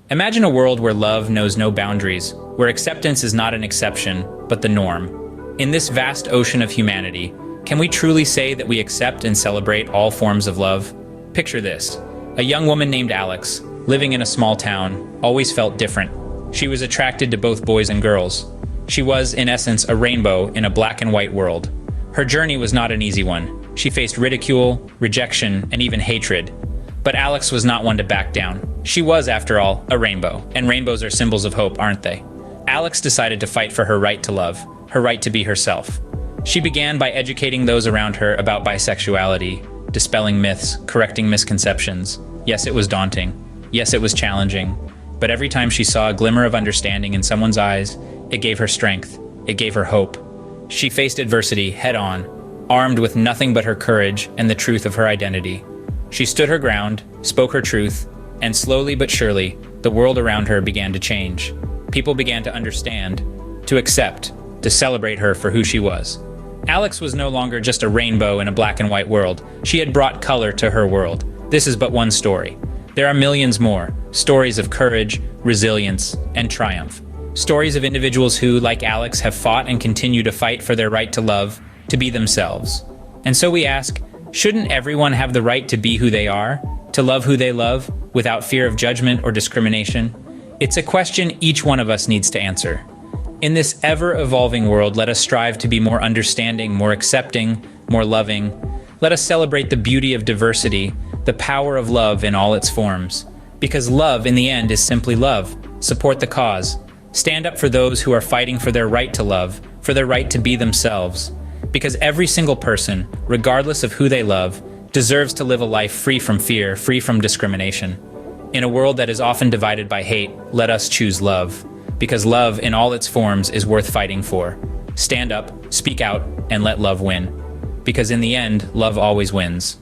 Imagine a world where love knows no boundaries, where acceptance is not an exception, but the norm. In this vast ocean of humanity, can we truly say that we accept and celebrate all forms of love? Picture this. A young woman named Alex, living in a small town, always felt different. She was attracted to both boys and girls. She was, in essence, a rainbow in a black and white world. Her journey was not an easy one. She faced ridicule, rejection, and even hatred. But Alex was not one to back down. She was, after all, a rainbow, and rainbows are symbols of hope, aren't they? Alex decided to fight for her right to love, her right to be herself. She began by educating those around her about bisexuality, dispelling myths, correcting misconceptions. Yes, it was daunting. Yes, it was challenging. But every time she saw a glimmer of understanding in someone's eyes, it gave her strength. It gave her hope. She faced adversity head-on, armed with nothing but her courage and the truth of her identity. She stood her ground, spoke her truth, and slowly but surely, the world around her began to change. People began to understand, to accept, to celebrate her for who she was. Alex was no longer just a rainbow in a black and white world. She had brought color to her world. This is but one story. There are millions more, stories of courage, resilience, and triumph. Stories of individuals who, like Alex, have fought and continue to fight for their right to love, to be themselves. And so we ask, shouldn't everyone have the right to be who they are, to love who they love, without fear of judgment or discrimination? It's a question each one of us needs to answer. In this ever-evolving world, let us strive to be more understanding, more accepting, more loving. Let us celebrate the beauty of diversity, the power of love in all its forms. Because love, in the end, is simply love. Support the cause. Stand up for those who are fighting for their right to love, for their right to be themselves. Because every single person, regardless of who they love, deserves to live a life free from fear, free from discrimination. In a world that is often divided by hate, let us choose love. Because love, in all its forms, is worth fighting for. Stand up, speak out, and let love win. Because in the end, love always wins.